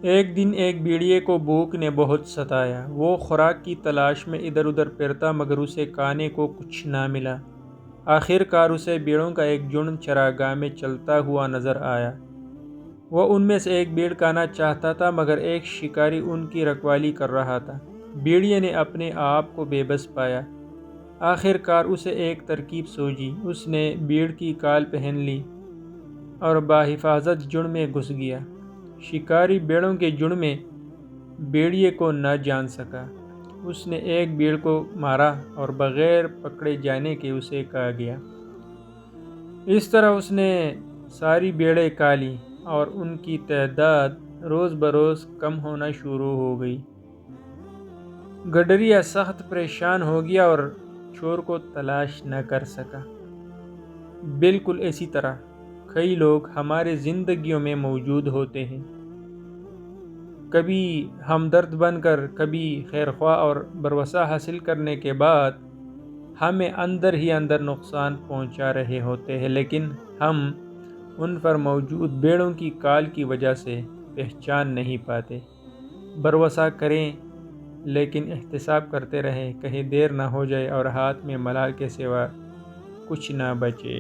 ایک دن ایک بھیڑیے کو بھوک نے بہت ستایا۔ وہ خوراک کی تلاش میں ادھر ادھر پھرتا مگر اسے کھانے کو کچھ نہ ملا۔ آخر کار اسے بھیڑوں کا ایک جھنڈ چراگاہ میں چلتا ہوا نظر آیا۔ وہ ان میں سے ایک بھیڑ کھانا چاہتا تھا مگر ایک شکاری ان کی رکھوالی کر رہا تھا۔ بھیڑیے نے اپنے آپ کو بے بس پایا۔ آخر کار اسے ایک ترکیب سوجی۔ اس نے بھیڑ کی کھال پہن لی اور بحفاظت جھنڈ میں گھس گیا۔ شکاری بھیڑوں کے جھنڈ میں بھیڑیے کو نہ جان سکا۔ اس نے ایک بھیڑ کو مارا اور بغیر پکڑے جانے کے اسے کھا گیا۔ اس طرح اس نے ساری بھیڑیں کھا لی اور ان کی تعداد روز بروز کم ہونا شروع ہو گئی۔ گڈریا سخت پریشان ہو گیا اور چور کو تلاش نہ کر سکا۔ بالکل اسی طرح کئی لوگ ہمارے زندگیوں میں موجود ہوتے ہیں، کبھی ہمدرد بن کر، کبھی خیرخواہ، اور بھروسہ حاصل کرنے کے بعد ہمیں اندر ہی اندر نقصان پہنچا رہے ہوتے ہیں، لیکن ہم ان پر موجود بھیڑوں کی کال کی وجہ سے پہچان نہیں پاتے۔ بھروسہ کریں لیکن احتساب کرتے رہیں، کہیں دیر نہ ہو جائے اور ہاتھ میں ملال کے سوا کچھ نہ بچے۔